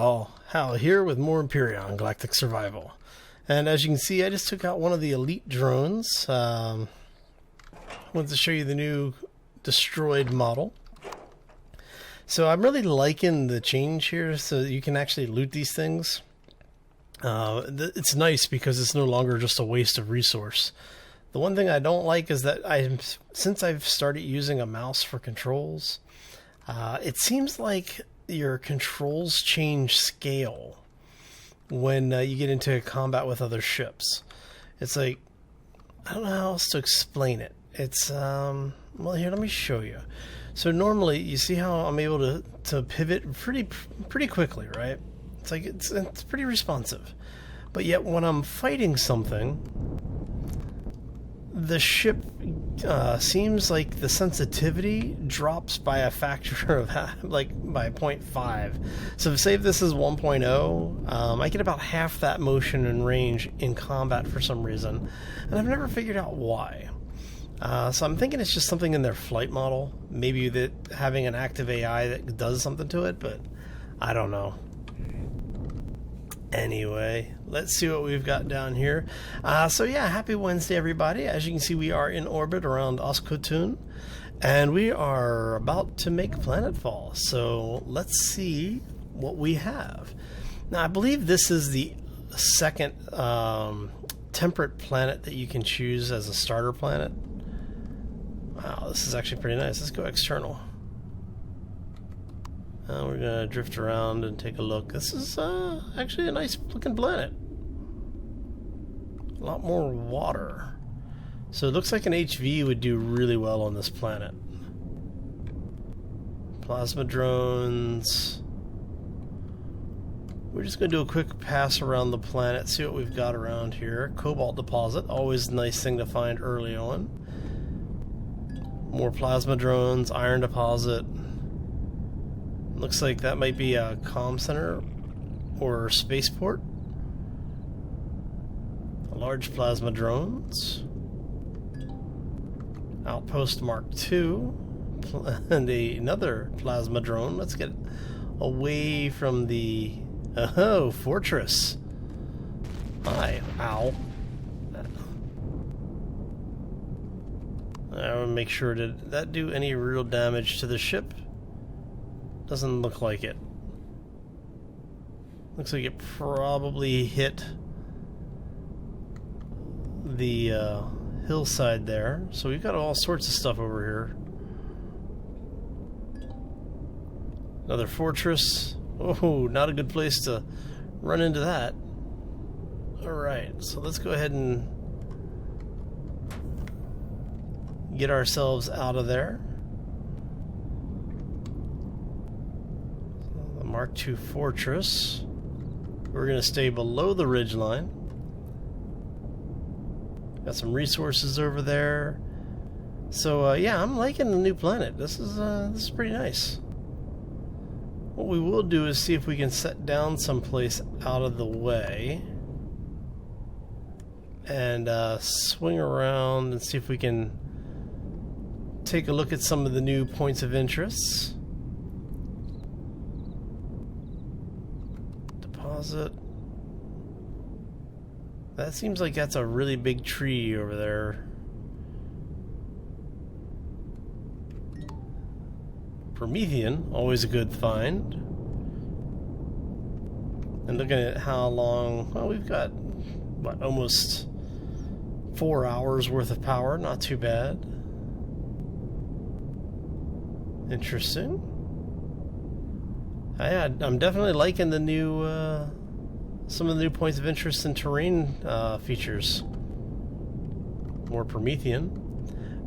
y'all, Hal here with more Empyrion Galactic Survival. And as you can see, I just took out one of the elite drones. I wanted to show you the new destroyed model. So I'm really liking the change here, so you can actually loot these things. It's nice because it's no longer just a waste of resource. The one thing I don't like is that since I've started using a mouse for controls, it seems like your controls change scale when you get into combat with other ships. It's like, I don't know how else to explain it. It's, well, here, let me show you. So normally, you see how I'm able to pivot pretty quickly, right? It's like, it's pretty responsive. But yet, when I'm fighting something, the ship seems like the sensitivity drops by a factor of like by 0.5. So say if this is 1.0, I get about half that motion and range in combat for some reason, and I've never figured out why. So I'm thinking it's just something in their flight model, maybe that having an active AI that does something to it, but I don't know. Anyway, let's see what we've got down here. So yeah, happy Wednesday, everybody. As you can see, we are in orbit around Oscutune, and we are about to make planetfall. So let's see what we have. Now, I believe this is the second temperate planet that you can choose as a starter planet. Wow, this is actually pretty nice. Let's go external. We're going to drift around and take a look. This is actually a nice looking planet. A lot more water. So it looks like an HV would do really well on this planet. Plasma drones. We're just going to do a quick pass around the planet, see what we've got around here. Cobalt deposit, always a nice thing to find early on. More plasma drones, iron deposit. Looks like that might be a comm center or spaceport. Large plasma drones. Outpost Mark II. And another plasma drone. Let's get away from the... Oh, fortress. Hi. Ow. I want to make sure, did that do any real damage to the ship? Doesn't look like it. Looks like it probably hit the hillside there. So we've got all sorts of stuff over here. Another fortress. Oh, not a good place to run into that. Alright, so let's go ahead and get ourselves out of there. Mark II Fortress. We're going to stay below the ridgeline. Got some resources over there. So yeah, I'm liking the new planet. This is pretty nice. What we will do is see if we can set down someplace out of the way and swing around and see if we can take a look at some of the new points of interest. That seems like that's a really big tree over there. Promethean, always a good find. And looking at how long, well, we've got, what, almost 4 hours worth of power, not too bad. Interesting. I'm definitely liking the new, some of the new points of interest and terrain features. More Promethean.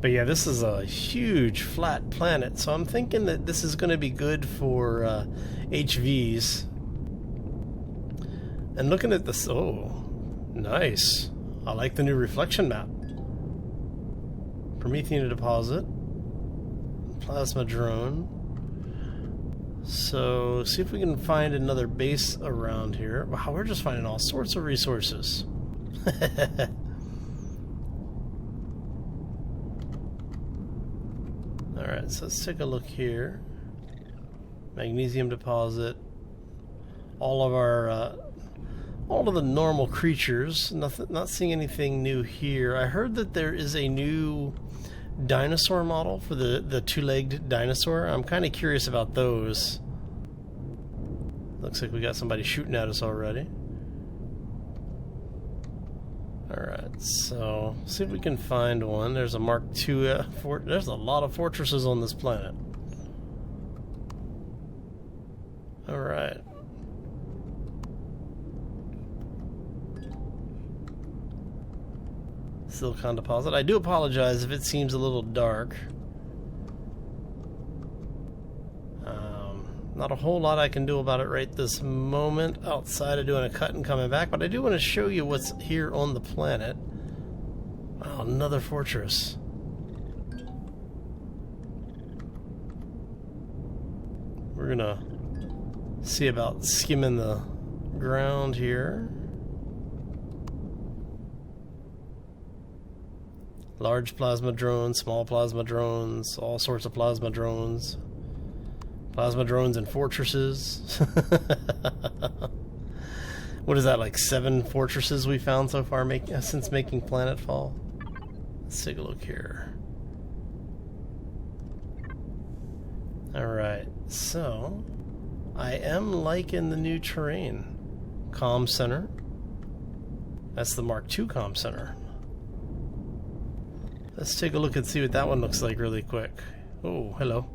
But yeah, this is a huge flat planet, so I'm thinking that this is going to be good for HVs. And looking at this, oh, nice. I like the new reflection map. Promethean deposit. Plasma drone. So, see if we can find another base around here. Wow, we're just finding all sorts of resources. Alright, so let's take a look here. Magnesium deposit. all of our all of the normal creatures. Not seeing anything new here. I heard that there is a new dinosaur model for the two-legged dinosaur. I'm kind of curious about those. Looks like we got somebody shooting at us already. Alright, so see if we can find one. There's a Mark II there's a lot of fortresses on this planet. Alright. Silicon deposit. I do apologize if it seems a little dark. Not a whole lot I can do about it right this moment outside of doing a cut and coming back, but I do want to show you what's here on the planet. Wow, another fortress. We're gonna see about skimming the ground here. Large plasma drones, small plasma drones, all sorts of plasma drones. Plasma drones and fortresses. What is that, like 7 fortresses we found so far since making Planetfall? Let's take a look here. Alright, so I am liking the new terrain. Comm Center. That's the Mark II Comm Center. Let's take a look and see what that one looks like really quick. Oh, hello.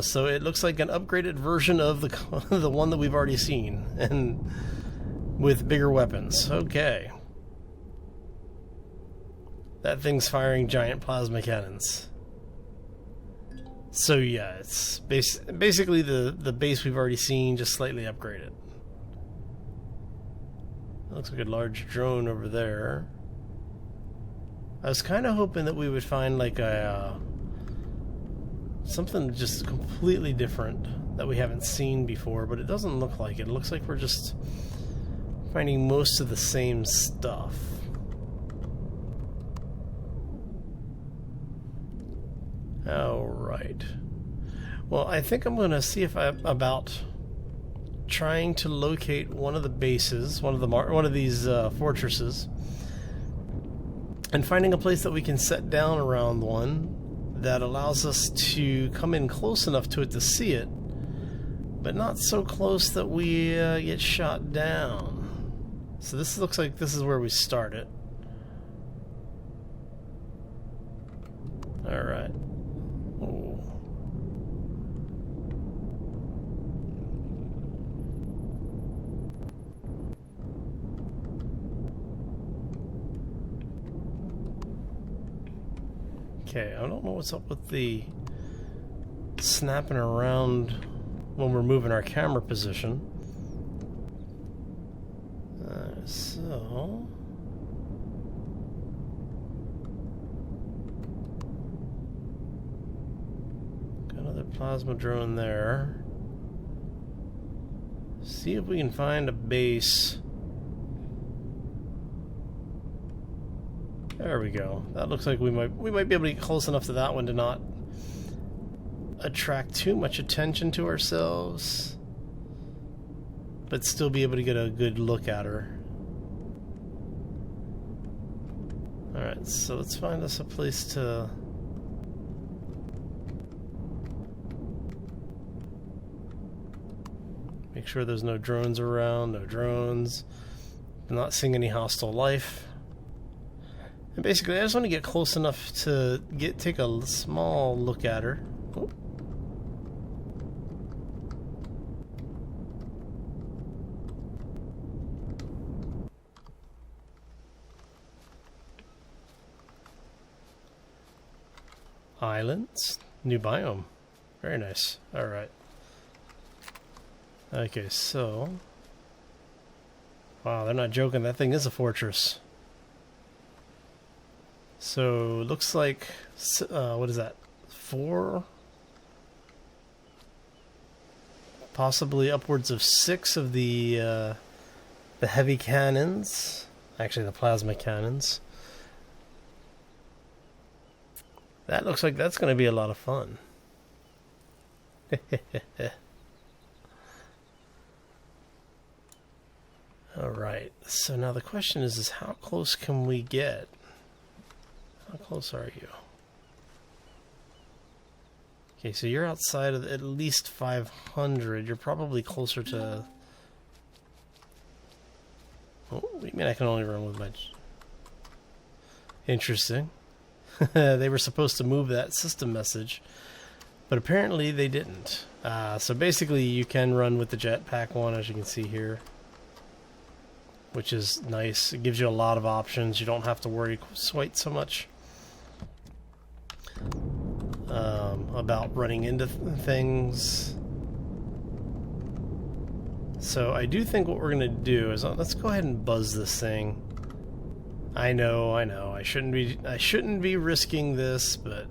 So it looks like an upgraded version of the one that we've already seen, and with bigger weapons. Okay. That thing's firing giant plasma cannons. So yeah, it's basically the base we've already seen, just slightly upgraded. Looks like a large drone over there. I was kind of hoping that we would find like a something just completely different that we haven't seen before, but it doesn't look like it. It looks like we're just finding most of the same stuff. Alright. Well, I think I'm going to see if about trying to locate one of the bases, one of these fortresses, and finding a place that we can set down around one that allows us to come in close enough to it to see it, but not so close that we get shot down. So this looks like this is where we start it. Alright. Oh. Okay, I don't know what's up with the snapping around when we're moving our camera position. So... got another plasma drone there. See if we can find a base. There we go. That looks like we might be able to get close enough to that one to not attract too much attention to ourselves, but still be able to get a good look at her. Alright, so let's find us a place to... make sure there's no drones around, no drones. I'm not seeing any hostile life. And basically, I just want to get close enough to take a small look at her. Oh. Islands, new biome, very nice. All right. Okay, so wow, they're not joking. That thing is a fortress. So, looks like, what is that, 4? Possibly upwards of 6 of the heavy cannons. Actually, the plasma cannons. That looks like that's going to be a lot of fun. Alright, so now the question is how close can we get? How close are you? Okay, so you're outside of at least 500. You're probably closer to... Oh, you mean I can only run with my... Interesting. They were supposed to move that system message, but apparently they didn't. So basically you can run with the jetpack one, as you can see here, which is nice. It gives you a lot of options. You don't have to worry quite so much about running into things. So I do think what we're going to do is let's go ahead and buzz this thing. I know. I shouldn't be risking this, but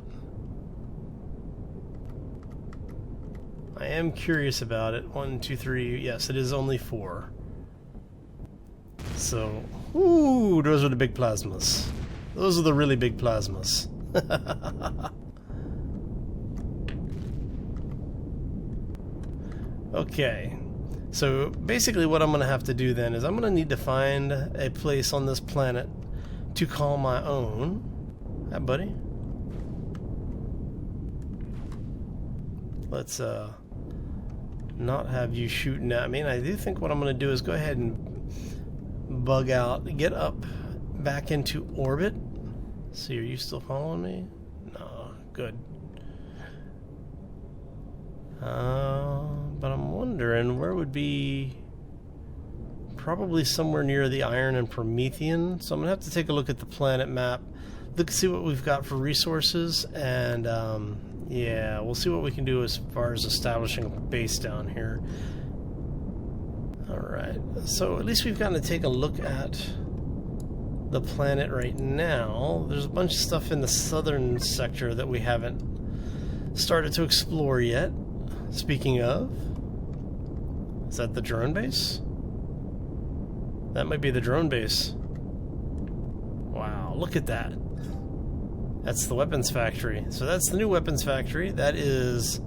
I am curious about it. 1, 2, 3. Yes, it is only 4. So, ooh, those are the big plasmas. Those are the really big plasmas. Okay. So basically what I'm going to have to do then is I'm going to need to find a place on this planet to call my own. Hi, buddy. Let's not have you shooting at me. And I do think what I'm going to do is go ahead and bug out, get up back into orbit. See, are you still following me? No, good. But I'm wondering where would be probably somewhere near the Iron and Promethean. So I'm gonna have to take a look at the planet map, look see what we've got for resources, and yeah, we'll see what we can do as far as establishing a base down here. Alright, so at least we've gotten to take a look at the planet right now. There's a bunch of stuff in the southern sector that we haven't started to explore yet. Speaking of, is that the drone base? That might be the drone base. Wow, look at that. That's the weapons factory. So that's the new weapons factory. That is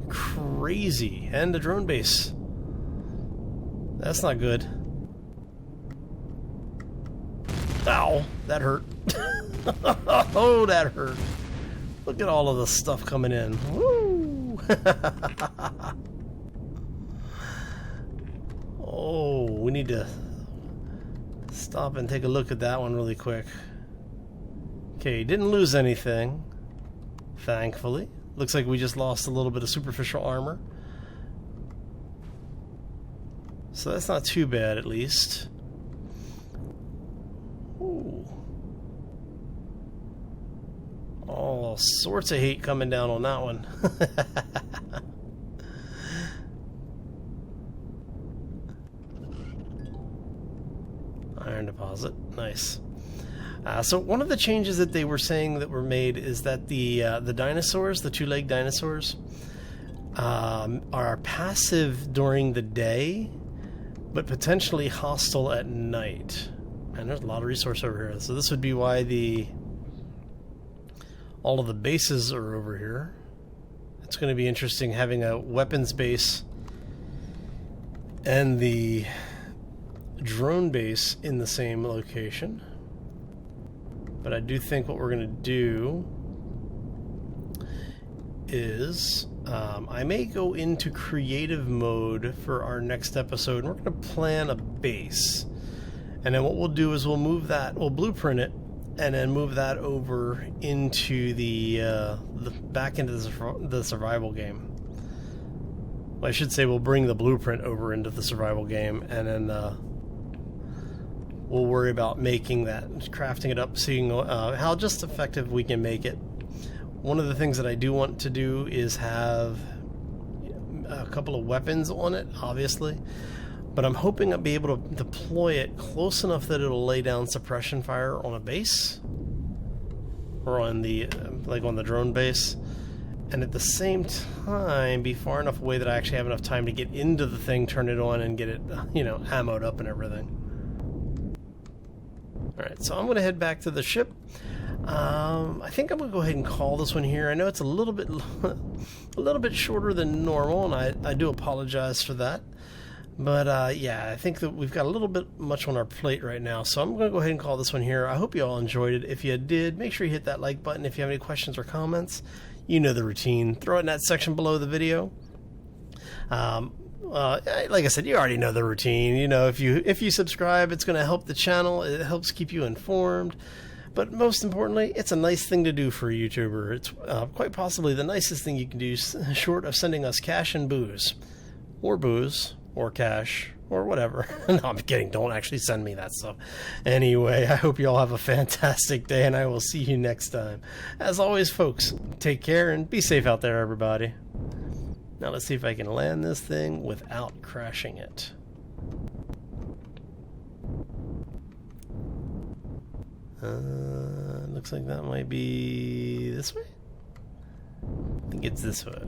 crazy. And the drone base. That's not good. Ow, that hurt. Oh, that hurt. Look at all of the stuff coming in. Woo! Oh, we need to stop and take a look at that one really quick. Okay, didn't lose anything, thankfully. Looks like we just lost a little bit of superficial armor. So that's not too bad, at least. Ooh. All sorts of hate coming down on that one. Iron deposit, nice. So one of the changes that they were saying that were made is that the dinosaurs, the two-legged dinosaurs, are passive during the day, but potentially hostile at night. And there's a lot of resource over here. So this would be why all of the bases are over here. It's going to be interesting having a weapons base and the drone base in the same location. But I do think what we're going to do is I may go into creative mode for our next episode, and we're going to plan a base. And then what we'll do is we'll move that, we'll blueprint it, and then move that over into the back into the survival game. Well, I should say we'll bring the blueprint over into the survival game, and then we'll worry about making that, crafting it up, seeing how just effective we can make it. One of the things that I do want to do is have a couple of weapons on it, obviously, but I'm hoping I'll be able to deploy it close enough that it'll lay down suppression fire on a base, or on the like on the drone base, and at the same time be far enough away that I actually have enough time to get into the thing, turn it on, and get it, you know, ammoed up and everything. Alright, so I'm going to head back to the ship. I think I'm going to go ahead and call this one here. I know it's a little bit shorter than normal, and I do apologize for that. But yeah, I think that we've got a little bit much on our plate right now, so I'm going to go ahead and call this one here. I hope you all enjoyed it. If you did, make sure you hit that like button. If you have any questions or comments, you know the routine. Throw it in that section below the video. Like I said, you already know the routine. You know, if you subscribe, it's going to help the channel. It helps keep you informed. But most importantly, it's a nice thing to do for a YouTuber. It's quite possibly the nicest thing you can do, short of sending us cash and booze. Or booze. Or cash. Or whatever. No, I'm kidding. Don't actually send me that stuff. Anyway, I hope you all have a fantastic day, and I will see you next time. As always, folks, take care and be safe out there, everybody. Now let's see if I can land this thing without crashing it. Looks like that might be this way? I think it's this way.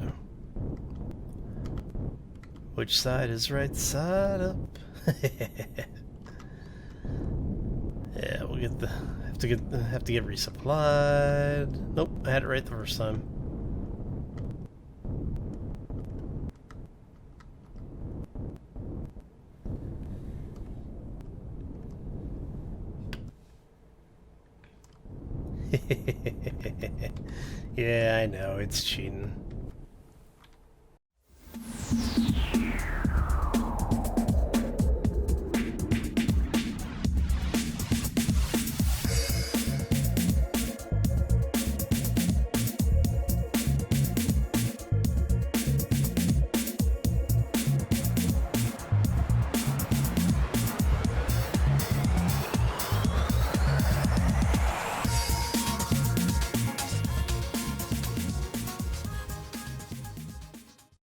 Which side is right side up? Yeah, we'll get the have to get resupplied. Nope, I had it right the first time. Yeah, I know, it's cheating.